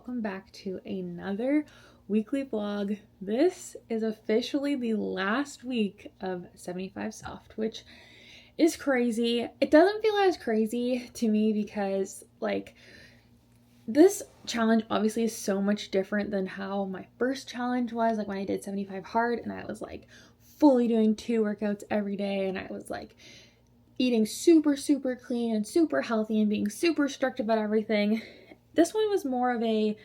welcome back to another weekly vlog. This is officially the last week of 75 Soft, which is crazy. It doesn't feel as crazy to me because this challenge obviously is so much different than how my first challenge was, like when I did 75 hard and I was like fully doing 2 workouts every day and I was like eating super clean and super healthy and being super strict about everything. This one was more of it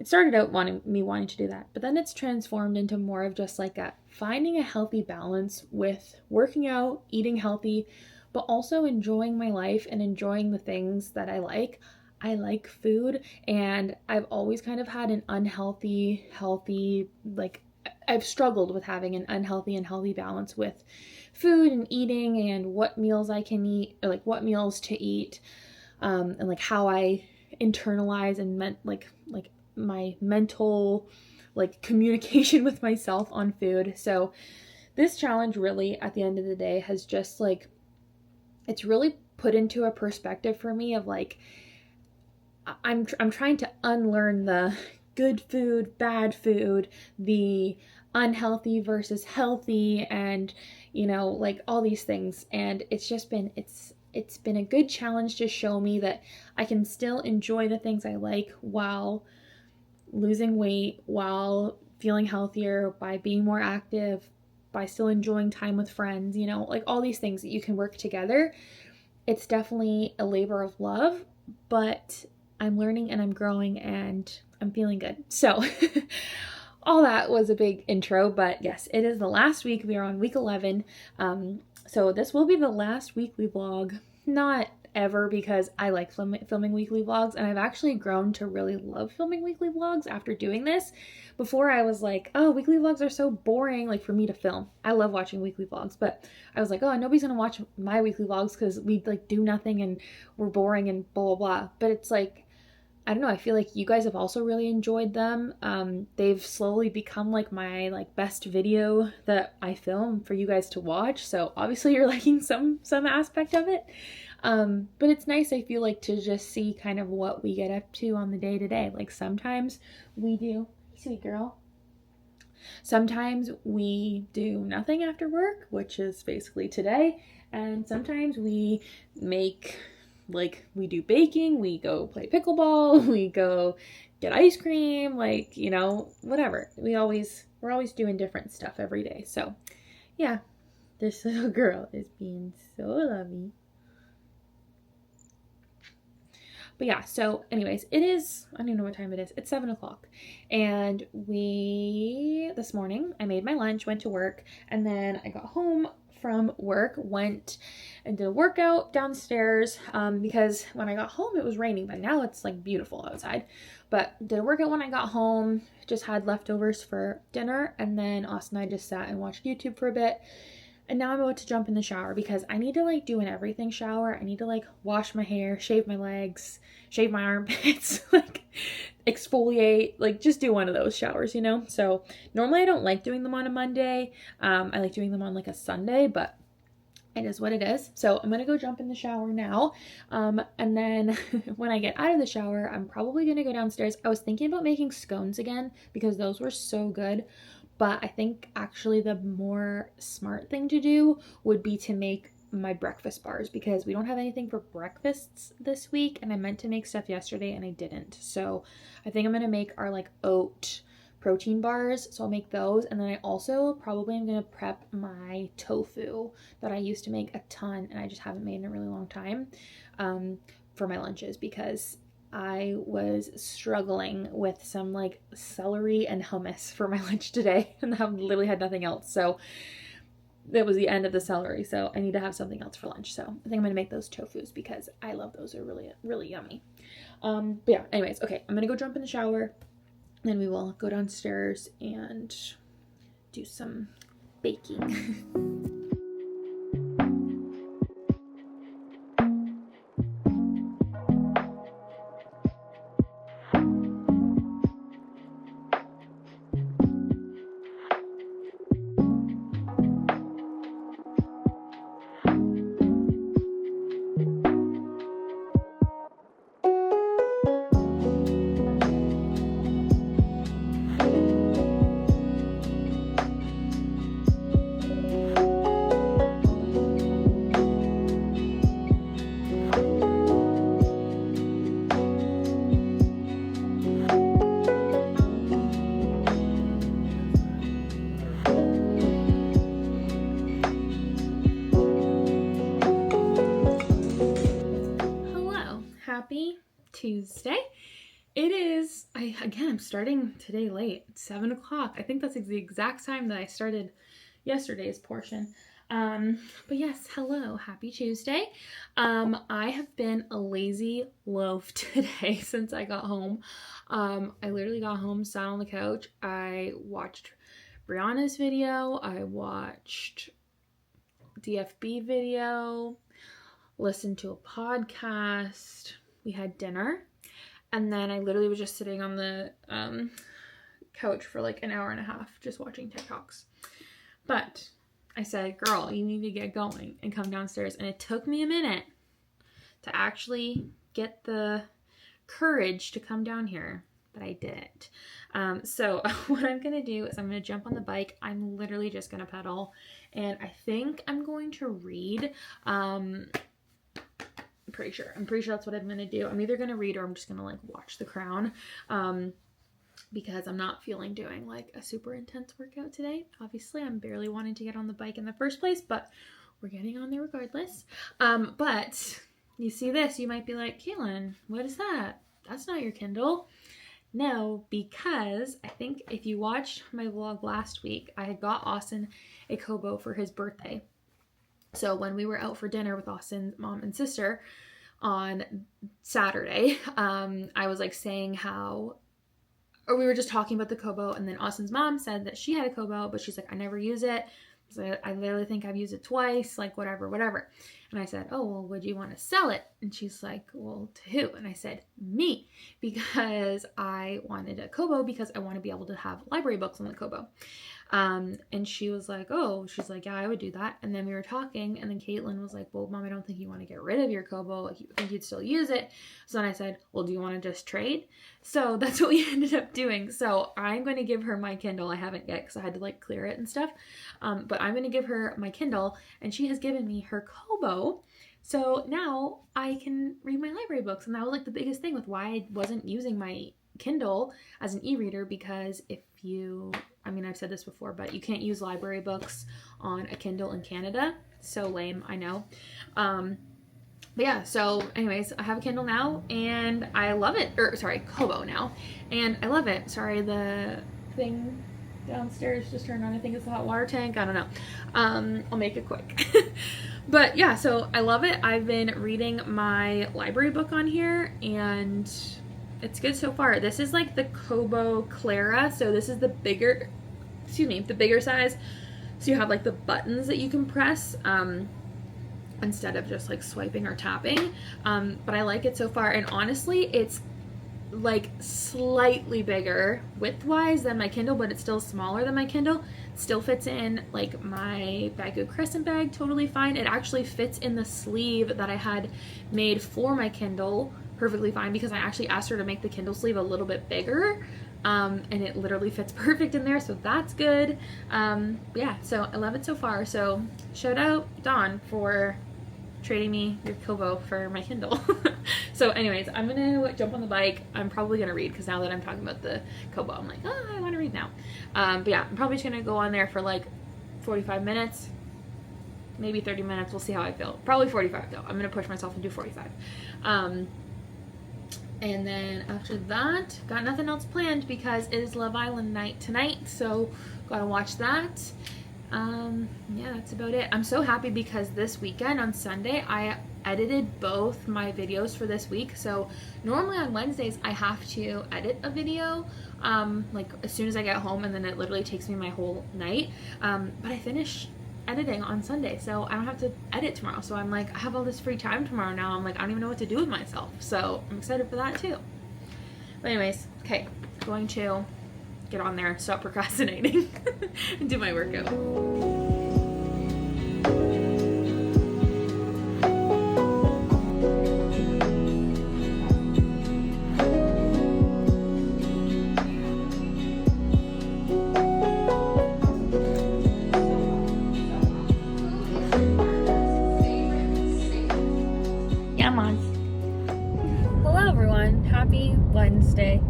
started out wanting to do that, but then it's transformed into more of just like finding a healthy balance with working out, eating healthy, but also enjoying my life and enjoying the things that I like. I like food, and I've always kind of had an unhealthy, healthy, I've struggled with having an unhealthy and healthy balance with food and eating and what meals I can eat, or like what meals to eat, and like how I internalize and my mental communication with myself on food. So this challenge really at the end of the day has just it's really put into a perspective for me of I'm trying to unlearn the good food, bad food, the unhealthy versus healthy, and all these things. And it's just been it's been a good challenge to show me that I can still enjoy the things I like while losing weight, while feeling healthier, by being more active, by still enjoying time with friends, all these things that you can work together. It's definitely a labor of love, but I'm learning and I'm growing and I'm feeling good. So all that was a big intro, but yes, it is the last week. We are on week 11. So this will be the last weekly vlog. Not ever, because I like filming weekly vlogs, and I've actually grown to really love filming weekly vlogs after doing this. Before I was like, oh, weekly vlogs are so boring, for me to film. I love watching weekly vlogs, but I was like, oh, nobody's gonna watch my weekly vlogs because we do nothing and we're boring and blah blah blah. But it's I don't know, I feel like you guys have also really enjoyed them. They've slowly become my best video that I film for you guys to watch. So obviously you're liking some aspect of it. But it's nice, I feel to just see kind of what we get up to on the day to day. Sometimes we do, sweet girl. Sometimes we do nothing after work, which is basically today. And sometimes we make we do baking, we go play pickleball, we go get ice cream, whatever. We're always doing different stuff every day. So yeah, this little girl is being so lovey. But yeah, so anyways, I don't even know what time it is. It's 7 o'clock. And this morning, I made my lunch, went to work, and then I got home from work, went and did a workout downstairs, because when I got home, it was raining, but now it's beautiful outside. But did a workout when I got home, just had leftovers for dinner, and then Austin and I just sat and watched YouTube for a bit. And now I'm about to jump in the shower because I need to do an everything shower. I need to wash my hair, shave my legs, shave my armpits, exfoliate, just do one of those showers, So normally I don't like doing them on a Monday. I like doing them on a Sunday, but it is what it is. So I'm going to go jump in the shower now. And then when I get out of the shower, I'm probably going to go downstairs. I was thinking about making scones again because those were so good. But I think actually the more smart thing to do would be to make my breakfast bars, because we don't have anything for breakfasts this week, and I meant to make stuff yesterday and I didn't. So I think I'm going to make our oat protein bars. So I'll make those, and then I also probably am going to prep my tofu that I used to make a ton and I just haven't made in a really long time, for my lunches, because I was struggling with some celery and hummus for my lunch today, and I literally had nothing else. So that was the end of the celery. So I need to have something else for lunch. So I think I'm going to make those tofus because I love those. They're really, really yummy. But yeah, anyways, okay. I'm going to go jump in the shower. Then we will go downstairs and do some baking. Tuesday. It is, I'm starting today late, 7 o'clock. I think that's the exact time that I started yesterday's portion. But yes, hello, happy Tuesday. I have been a lazy loaf today since I got home. I literally got home, sat on the couch. I watched Brianna's video. I watched DFB video, listened to a podcast. We had dinner. And then I literally was just sitting on the couch for like an hour and a half just watching TikToks. But I said, girl, you need to get going and come downstairs. And it took me a minute to actually get the courage to come down here, but I did. So what I'm going to do is I'm going to jump on the bike. I'm literally just going to pedal. And I think I'm going to read. I'm pretty sure that's what I'm going to do. I'm either going to read or I'm just going to like watch The Crown. Because I'm not feeling doing like a super intense workout today. Obviously, I'm barely wanting to get on the bike in the first place, but we're getting on there regardless. But you see this, you might be like, Katelyn, what is that? That's not your Kindle. No, because I think if you watched my vlog last week, I had got Austin a Kobo for his birthday. So when we were out for dinner with Austin's mom and sister on Saturday, I was like saying how, or we were just talking about the Kobo, and then Austin's mom said that she had a Kobo, but she's like, I never use it. So I literally think I've used it twice, like whatever. And I said, oh, well, would you want to sell it? And she's like, well, to who? And I said, me, because I wanted a Kobo because I want to be able to have library books on the Kobo. And she was like, oh, she's like, yeah, I would do that. And then we were talking, and then Katelyn was like, well, Mom, I don't think you want to get rid of your Kobo. I think you'd still use it. So then I said, well, do you want to just trade? So that's what we ended up doing. So I'm going to give her my Kindle. I haven't yet because I had to like clear it and stuff. But I'm going to give her my Kindle, and she has given me her Kobo. So now I can read my library books. And that was like the biggest thing with why I wasn't using my Kindle as an e-reader, because if you, I mean, I've said this before, but you can't use library books on a Kindle in Canada. So lame, I know. But yeah, so anyways, I have a Kindle now and I love it. Kobo now. And I love it. Sorry, the thing downstairs just turned on. I think it's the hot water tank. I don't know. I'll make it quick. But yeah, so I love it. I've been reading my library book on here and it's good so far. This is like the Kobo Clara. So this is the bigger size. So you have like the buttons that you can press instead of just like swiping or tapping. But I like it so far. And honestly, it's like slightly bigger width-wise than my Kindle, but it's still smaller than my Kindle. It still fits in like my Bag of Crescent bag totally fine. It actually fits in the sleeve that I had made for my Kindle perfectly fine, because I actually asked her to make the Kindle sleeve a little bit bigger, and it literally fits perfect in there, so that's good. Yeah, so I love it so far. So shout out Dawn for trading me your Kobo for my Kindle. So anyways, I'm gonna jump on the bike. I'm probably gonna read, because now that I'm talking about the Kobo, I'm like, oh, I want to read now. But yeah, I'm probably just gonna go on there for like 45 minutes, maybe 30 minutes. We'll see how I feel. Probably 45 though. I'm gonna push myself and do 45. And then after that, got nothing else planned because it is Love Island night tonight, so gotta watch that. Yeah, that's about it. I'm so happy because this weekend on Sunday I edited both my videos for this week. So normally on Wednesdays I have to edit a video like as soon as I get home, and then it literally takes me my whole night. But I finished editing on Sunday, so I don't have to edit tomorrow. So I'm like, I have all this free time tomorrow now. I'm like, I don't even know what to do with myself. So I'm excited for that too. But anyways, okay, going to get on there, stop procrastinating, and do my workout. Hello everyone, happy Wednesday.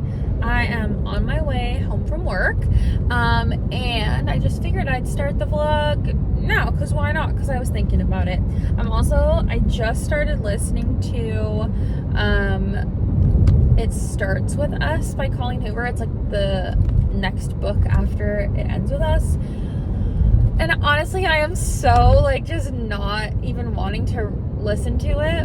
I am on my way home from work, and I just figured I'd start the vlog now, because why not? Because I was thinking about it. I just started listening to It Starts With Us by Colleen Hoover. It's like the next book after It Ends With Us. And honestly, I am so like just not even wanting to listen to it.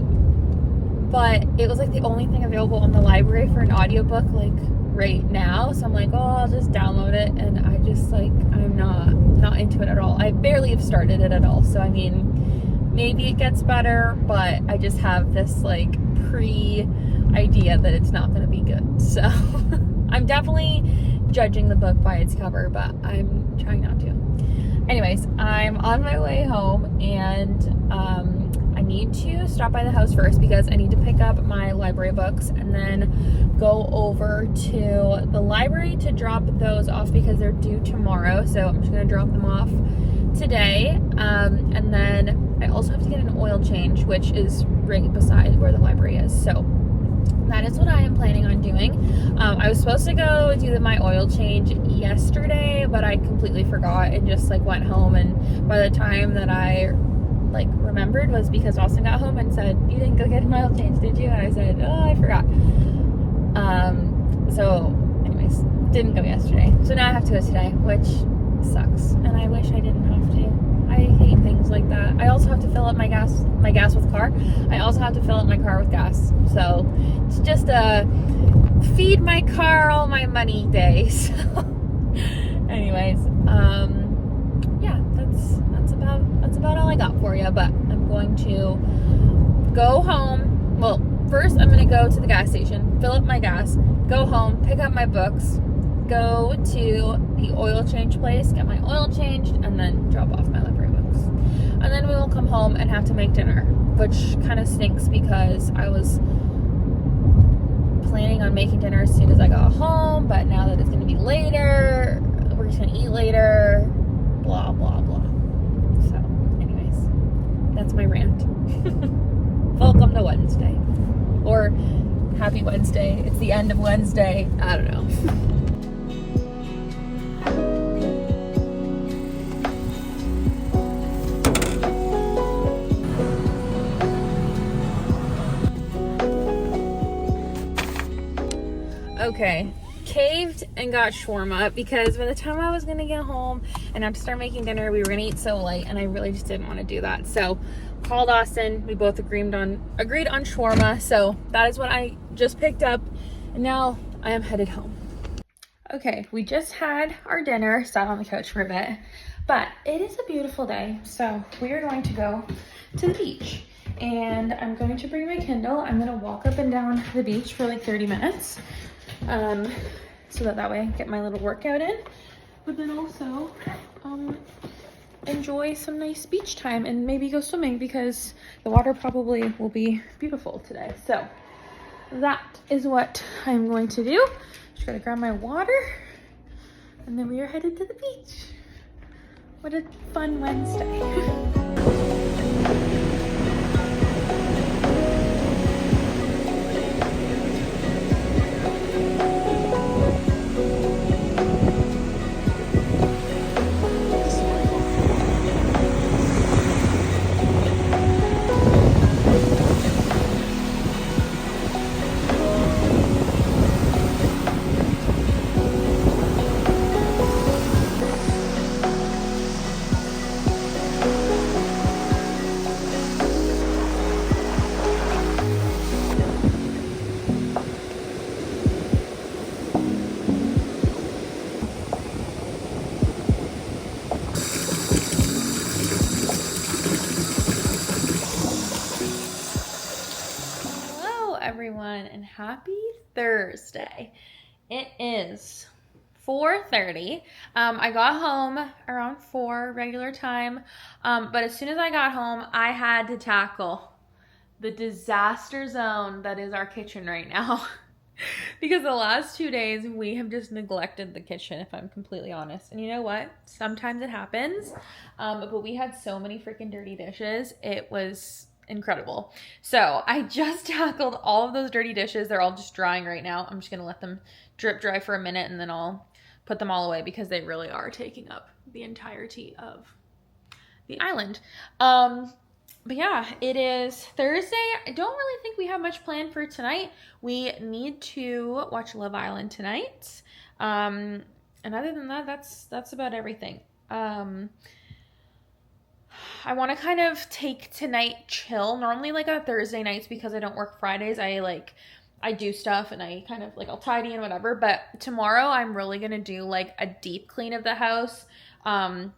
But it was like the only thing available on the library for an audiobook like right now. So I'm like, oh, I'll just download it. And I just like, I'm not into it at all. I barely have started it at all. So I mean, maybe it gets better, but I just have this like idea that it's not going to be good. So I'm definitely judging the book by its cover, but I'm trying not to. Anyways, I'm on my way home, and I need to stop by the house first because I need to pick up my library books and then go over to the library to drop those off because they're due tomorrow. So I'm just going to drop them off today. And then I also have to get an oil change, which is right beside where the library is. So that is what I am planning on doing. I was supposed to go do my oil change yesterday, but I completely forgot and just like went home. And by the time that I like remembered was because Austin got home and said, "You didn't go get an oil change, did you?" And I said, "Oh, I forgot." So anyways, didn't go yesterday. So now I have to go today, which sucks. And I wish I didn't have to. I hate things like that. I also have to fill up my gas with car. I also have to fill up my car with gas. So it's just a feed my car all my money day. So anyways, yeah, that's about all I got for you. But I'm going to go home. Well, first I'm going to go to the gas station, fill up my gas, go home, pick up my books, go to the oil change place, get my oil changed, and then drop off my library books. And then we will come home and have to make dinner, which kind of stinks because I was planning on making dinner as soon as I got home, but now that it's going to be later, we're just going to eat later, blah, blah, blah. So, anyways, that's my rant. Welcome to Wednesday. Or happy Wednesday. It's the end of Wednesday. I don't know. Okay, caved and got shawarma because by the time I was gonna get home and have to start making dinner, we were gonna eat so late, and I really just didn't want to do that. So called Austin. We both agreed on shawarma. So that is what I just picked up, and now I am headed home. Okay, we just had our dinner, sat on the couch for a bit, but it is a beautiful day, so we are going to go to the beach. And I'm going to bring my Kindle. I'm gonna walk up and down the beach for like 30 minutes. So that way I get my little workout in, but then also enjoy some nice beach time and maybe go swimming because the water probably will be beautiful today. So that is what I'm going to do. Just gotta grab my water, and then we are headed to the beach. What a fun Wednesday. Everyone, and happy Thursday. It is 4:30. I got home around 4 regular time, but as soon as I got home, I had to tackle the disaster zone that is our kitchen right now. Because the last 2 days we have just neglected the kitchen, if I'm completely honest. And you know what? Sometimes it happens, but we had so many freaking dirty dishes. It was incredible. So I just tackled all of those dirty dishes. They're all just drying right now. I'm just gonna let them drip dry for a minute, and then I'll put them all away because they really are taking up the entirety of the island. But yeah, it is Thursday. I don't really think we have much planned for tonight. We need to watch Love Island tonight. Um, and other than that, that's about everything. Um, I want to kind of take tonight chill. Normally, like on Thursday nights, because I don't work Fridays, I do stuff and I kind of like I'll tidy and whatever. But tomorrow, I'm really gonna do like a deep clean of the house. Um,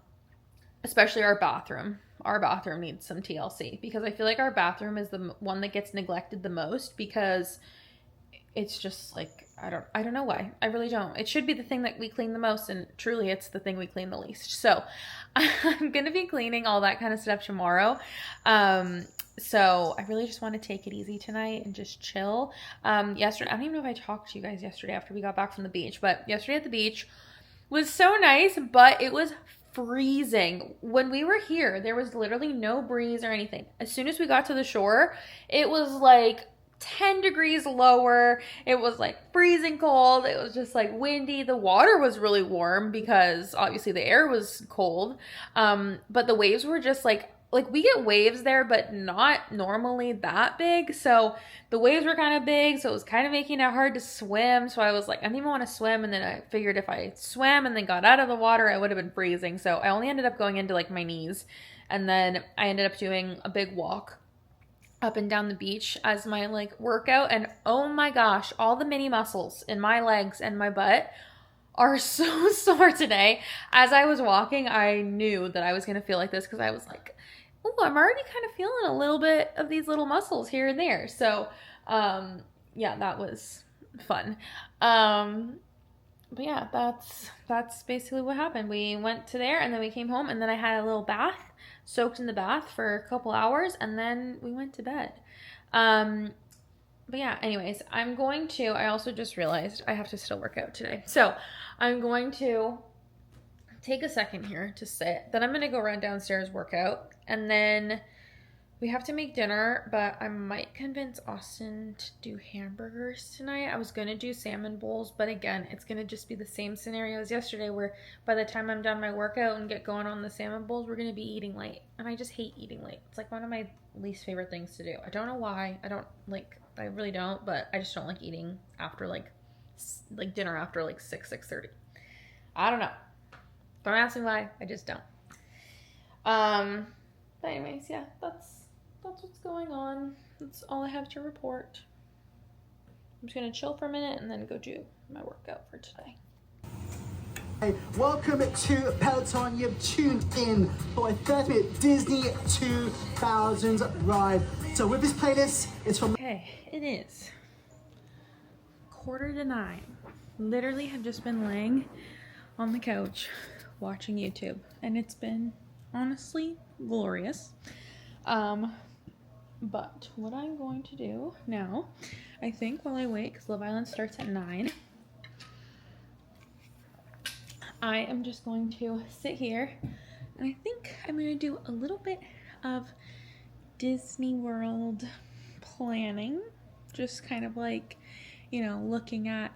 Especially our bathroom. Our bathroom needs some TLC because I feel like our bathroom is the one that gets neglected the most because it's just like I don't know why. I really don't. It should be the thing that we clean the most, and truly it's the thing we clean the least. So I'm gonna be cleaning all that kind of stuff tomorrow. So I really just want to take it easy tonight and just chill. Yesterday, I don't even know if I talked to you guys yesterday after we got back from the beach, but yesterday at the beach was so nice, but it was freezing. When we were here, there was literally no breeze or anything. As soon as we got to the shore, it was like 10 degrees lower. It was like freezing cold. It was just like windy. The water was really warm because obviously the air was cold. But the waves were just like we get waves there, but not normally that big. So the waves were kind of big, so it was kind of making it hard to swim. So I was like, I didn't even want to swim. And then I figured if I swam and then got out of the water, I would have been freezing. So I only ended up going into like my knees. And then I ended up doing a big walk up and down the beach as my like workout. And oh my gosh, all the mini muscles in my legs and my butt are so sore today. As I was walking, I knew that I was going to feel like this because I was like, oh, I'm already kind of feeling a little bit of these little muscles here and there. So, yeah, that was fun. But yeah, that's basically what happened. We went to there and then we came home and then I had a little bath, soaked in the bath for a couple hours, and then we went to bed. But yeah, anyways, I also just realized I have to still work out today. So I'm going to take a second here to sit. Then I'm going to go run downstairs, work out, and then we have to make dinner, but I might convince Austin to do hamburgers tonight. I was going to do salmon bowls, but again, it's going to just be the same scenario as yesterday where by the time I'm done my workout and get going on the salmon bowls, we're going to be eating late. And I just hate eating late. It's like one of my least favorite things to do. I don't know why. I really don't, but I just don't like eating after like dinner after like 6:30. I don't know. Don't ask me why. I just don't. But anyways, yeah, that's what's going on. That's all I have to report. I'm just gonna chill for a minute and then go do my workout for today. Hey, welcome to Peloton. You've tuned in for a 30-minute Disney 2000 ride. So with this playlist, it's from... Okay, it is 8:45. Literally have just been laying on the couch watching YouTube, and it's been honestly glorious. But what I'm going to do now, I think while I wait, because Love Island starts at 9, I am just going to sit here, and I think I'm going to do a little bit of Disney World planning, just kind of like, looking at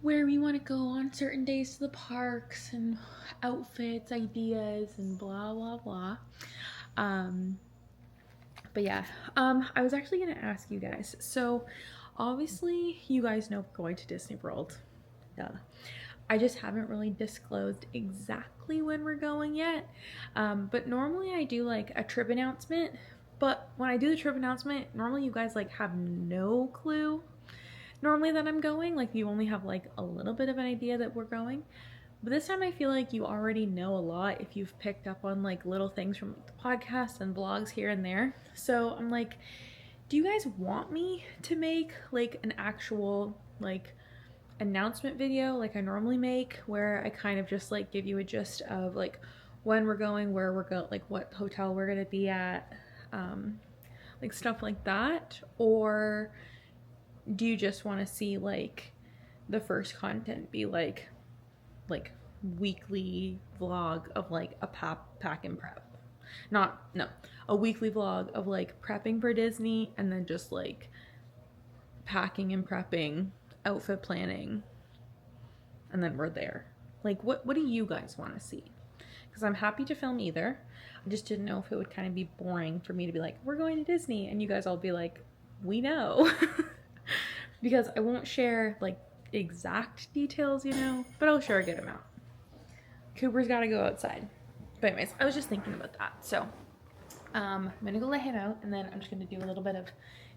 where we want to go on certain days to the parks and outfits, ideas, and blah, blah, blah. But yeah, I was actually going to ask you guys. So obviously you guys know we're going to Disney World. Duh. I just haven't really disclosed exactly when we're going yet. But normally I do like a trip announcement. But when I do the trip announcement, normally you guys like have no clue normally that I'm going. Like you only have like a little bit of an idea that we're going. But this time I feel like you already know a lot if you've picked up on like little things from the podcast and vlogs here and there. So I'm like, do you guys want me to make like an actual like announcement video like I normally make, where I kind of just like give you a gist of like when we're going, where we're going, like what hotel we're gonna be at, like stuff like that? Or do you just want to see like the first content be like weekly vlog of like a pack and prep? A weekly vlog of like prepping for Disney, and then just like packing and prepping, outfit planning, and then we're there. Like what do you guys want to see? because I'm happy to film either. I just didn't know if it would kind of be boring for me to be like, we're going to Disney, and you guys all be like, we know. Because I won't share like exact details, you know, but I'll share a good amount. Cooper's got to go outside. But anyways, I was just thinking about that. So I'm gonna go let him out, and then I'm just gonna do a little bit of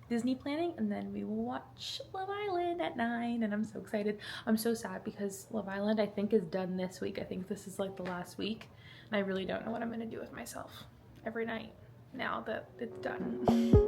Disney planning, and then we will watch Love Island at 9, and I'm so excited. I'm so sad because Love Island I think is done this week. I think this is like the last week, and I really don't know what I'm gonna do with myself every night now that it's done.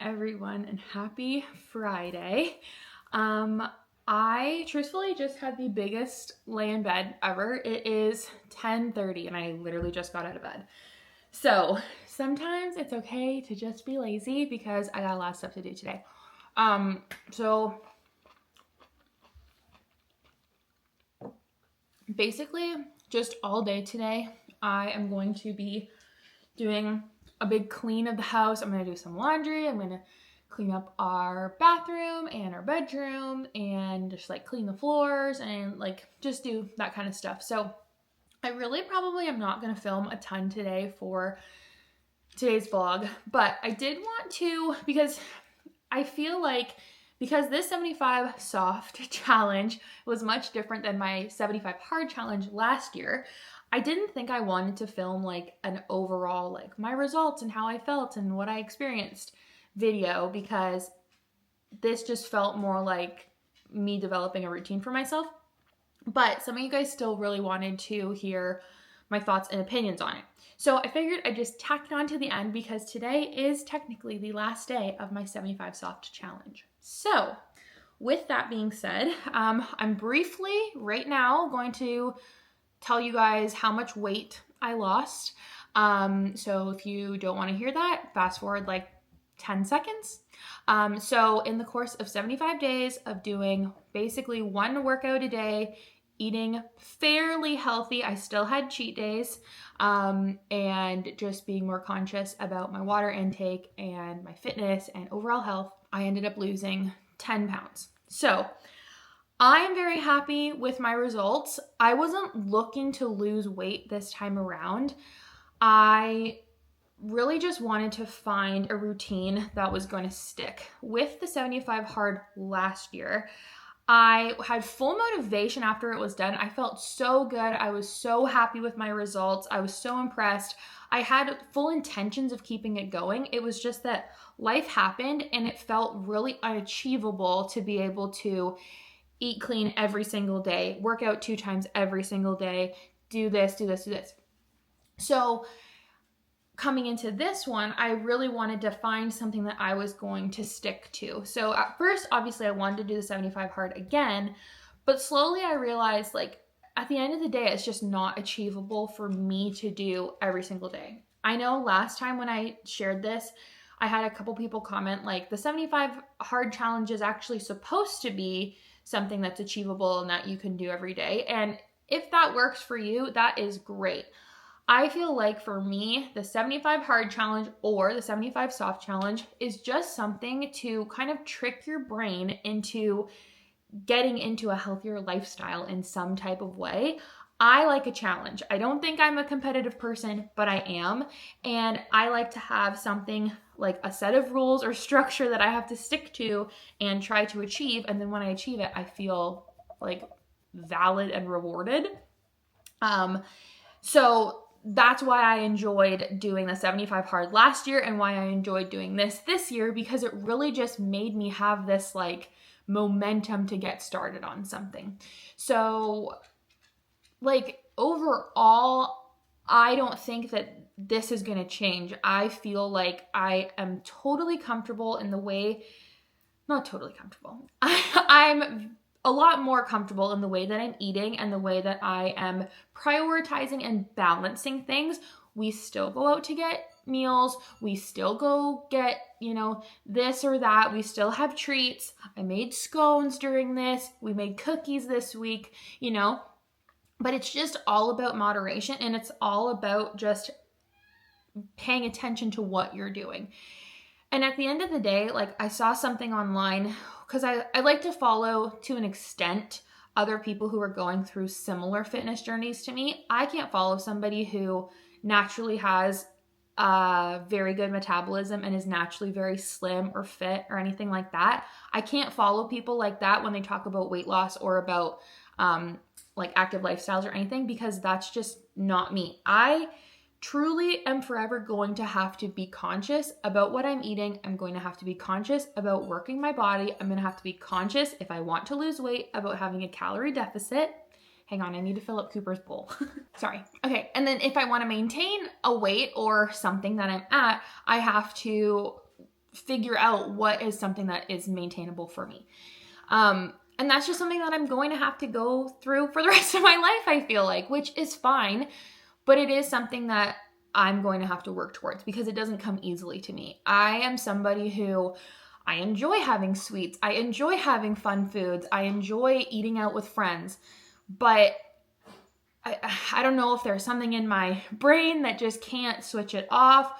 Everyone, and happy Friday. I truthfully just had the biggest lay in bed ever. It is 10:30 and I literally just got out of bed. So sometimes it's okay to just be lazy because I got a lot of stuff to do today. So basically just all day today, I am going to be doing a big clean of the house. I'm going to do some laundry. I'm going to clean up our bathroom and our bedroom and just like clean the floors and like just do that kind of stuff. So I really probably am not going to film a ton today for today's vlog, but I did want to, because I feel like because this 75 soft challenge was much different than my 75 hard challenge last year, I didn't think I wanted to film like an overall like my results and how I felt and what I experienced video, because this just felt more like me developing a routine for myself. But some of you guys still really wanted to hear my thoughts and opinions on it. So I figured I'd just tack it on to the end because today is technically the last day of my 75 soft challenge. So with that being said, I'm briefly right now going to tell you guys how much weight I lost. So if you don't want to hear that, fast forward like 10 seconds. So in the course of 75 days of doing basically one workout a day, eating fairly healthy, I still had cheat days, and just being more conscious about my water intake and my fitness and overall health, I ended up losing 10 pounds. So I'm very happy with my results. I wasn't looking to lose weight this time around. I really just wanted to find a routine that was going to stick. With the 75 hard last year, I had full motivation after it was done. I felt so good. I was so happy with my results. I was so impressed. I had full intentions of keeping it going. It was just that life happened and it felt really unachievable to be able to eat clean every single day, work out 2 times every single day, do this. So coming into this one, I really wanted to find something that I was going to stick to. So at first, obviously I wanted to do the 75 hard again, but slowly I realized like at the end of the day, it's just not achievable for me to do every single day. I know last time when I shared this, I had a couple people comment like the 75 hard challenge is actually supposed to be something that's achievable and that you can do every day. And if that works for you, that is great. I feel like for me, the 75 hard challenge or the 75 soft challenge is just something to kind of trick your brain into getting into a healthier lifestyle in some type of way. I like a challenge. I don't think I'm a competitive person, but I am. And I like to have something like a set of rules or structure that I have to stick to and try to achieve. And then when I achieve it, I feel like valid and rewarded. So that's why I enjoyed doing the 75 hard last year and why I enjoyed doing this year, because it really just made me have this like momentum to get started on something. So like overall, I don't think that this is going to change. I feel like I am totally comfortable in the way, not totally comfortable. I'm a lot more comfortable in the way that I'm eating and the way that I am prioritizing and balancing things. We still go out to get meals. We still go get, this or that. We still have treats. I made scones during this. We made cookies this week, but it's just all about moderation, and it's all about just paying attention to what you're doing. And at the end of the day, like, I saw something online, because I like to follow, to an extent, other people who are going through similar fitness journeys to me. I can't follow somebody who naturally has a very good metabolism and is naturally very slim or fit or anything like that. I can't follow people like that when they talk about weight loss or about like active lifestyles or anything, because that's just not me. I truly am forever going to have to be conscious about what I'm eating. I'm going to have to be conscious about working my body. I'm going to have to be conscious, if I want to lose weight, about having a calorie deficit. Hang on, I need to fill up Cooper's bowl. Sorry. Okay, and then if I want to maintain a weight or something that I'm at, I have to figure out what is something that is maintainable for me. And that's just something that I'm going to have to go through for the rest of my life, I feel like, which is fine. But it is something that I'm going to have to work towards, because it doesn't come easily to me. I am somebody who, I enjoy having sweets. I enjoy having fun foods. I enjoy eating out with friends. But I don't know if there's something in my brain that just can't switch it off,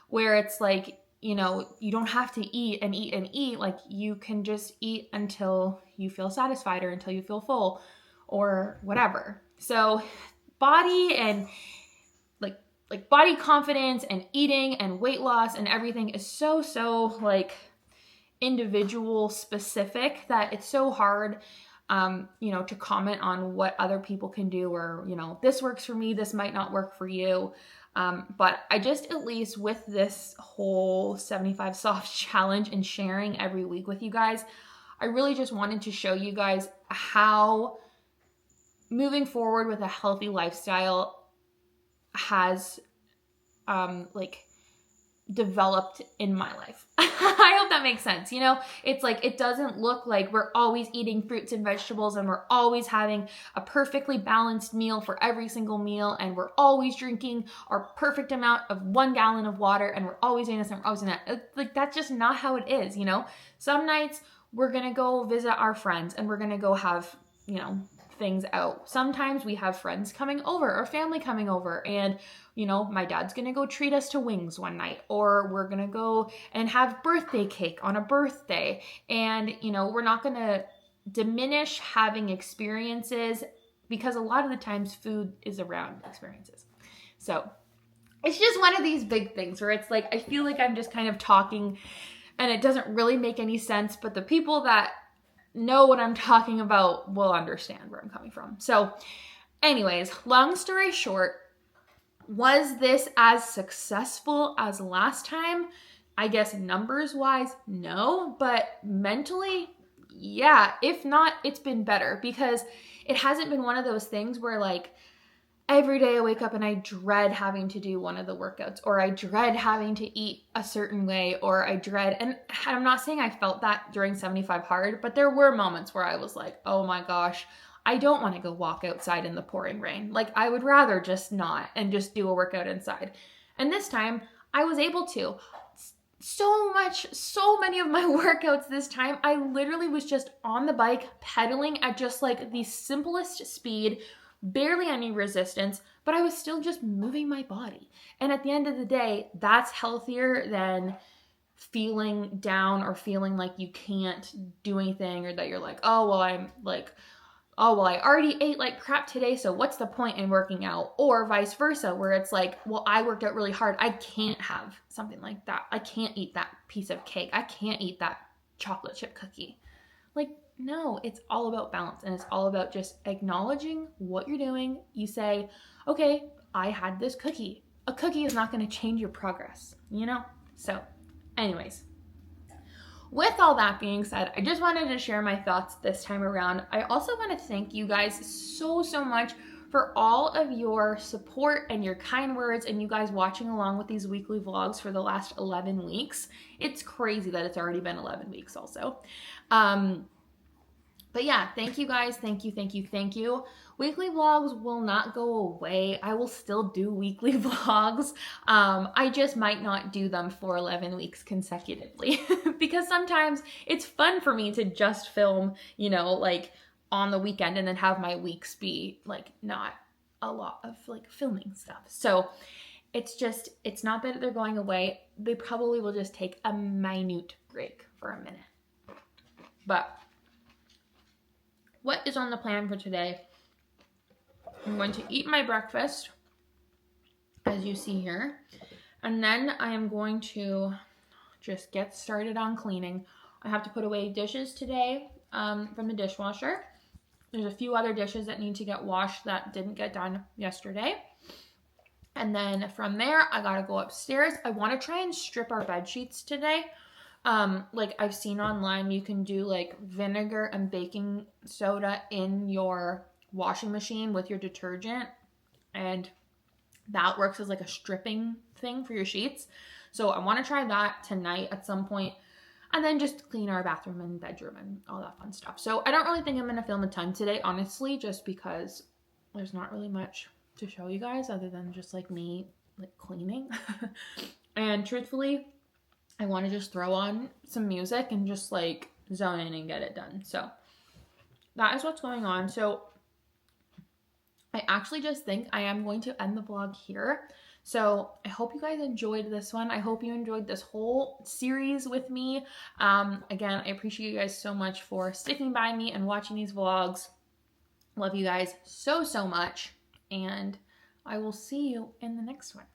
where it's like, you don't have to eat and eat and eat. Like, you can just eat until you feel satisfied or until you feel full or whatever. So body and like body confidence and eating and weight loss and everything is so like individual specific, that it's so hard to comment on what other people can do, or this works for me, this might not work for you. But I just, at least with this whole 75 soft challenge and sharing every week with you guys, I really just wanted to show you guys how moving forward with a healthy lifestyle has developed in my life. I hope that makes sense. It's like, it doesn't look like we're always eating fruits and vegetables and we're always having a perfectly balanced meal for every single meal, and we're always drinking our perfect amount of 1 gallon of water, and we're always doing this and we're always doing that. Like, that's just not how it is. Some nights we're gonna go visit our friends and we're gonna go have things out. Sometimes we have friends coming over or family coming over, and my dad's gonna go treat us to wings one night, or we're gonna go and have birthday cake on a birthday. And we're not gonna diminish having experiences, because a lot of the times food is around experiences. So it's just one of these big things where it's like, I feel like I'm just kind of talking and it doesn't really make any sense, but the people that know what I'm talking about will understand where I'm coming from. So anyways, long story short, was this as successful as last time? I guess numbers wise, no, but mentally, yeah. If not, it's been better, because it hasn't been one of those things where like every day I wake up and I dread having to do one of the workouts, or I dread having to eat a certain way, or I dread, and I'm not saying I felt that during 75 hard, but there were moments where I was like, oh my gosh, I don't want to go walk outside in the pouring rain. Like, I would rather just not and just do a workout inside. And this time I was able to. So many of my workouts this time, I literally was just on the bike pedaling at just like the simplest speed, barely any resistance, but I was still just moving my body. And at the end of the day, that's healthier than feeling down or feeling like you can't do anything, or that you're like, oh, well, I already ate like crap today, so what's the point in working out? Or vice versa, where it's like, well, I worked out really hard, I can't have something like that. I can't eat that piece of cake. I can't eat that chocolate chip cookie. Like, no, it's all about balance, and it's all about just acknowledging what you're doing. You say, okay, I had this cookie. A cookie is not going to change your progress, So anyways, with all that being said, I just wanted to share my thoughts this time around. I also want to thank you guys so much for all of your support and your kind words and you guys watching along with these weekly vlogs for the last 11 weeks. It's crazy that it's already been 11 weeks also. But yeah, thank you guys. Thank you, thank you, thank you. Weekly vlogs will not go away. I will still do weekly vlogs. I just might not do them for 11 weeks consecutively because sometimes it's fun for me to just film, you know, like on the weekend and then have my weeks be like not a lot of like filming stuff. So it's not that they're going away. They probably will just take a minute break for a minute. But what is on the plan for today? I'm going to eat my breakfast, as you see here, and then I am going to just get started on cleaning. I have to put away dishes today from the dishwasher. There's a few other dishes that need to get washed that didn't get done yesterday. And then from there, I gotta go upstairs. I want to try and strip our bed sheets today. Like I've seen online, you can do like vinegar and baking soda in your washing machine with your detergent, and that works as like a stripping thing for your sheets. So I want to try that tonight at some point, and then just clean our bathroom and bedroom and all that fun stuff. So I don't really think I'm going to film a ton today, honestly, just because there's not really much to show you guys other than just like me like cleaning. And truthfully, I want to just throw on some music and just like zone in and get it done. So that is what's going on. So I actually just think I am going to end the vlog here. So I hope you guys enjoyed this one. I hope you enjoyed this whole series with me. Again, I appreciate you guys so much for sticking by me and watching these vlogs. Love you guys so, so much. And I will see you in the next one.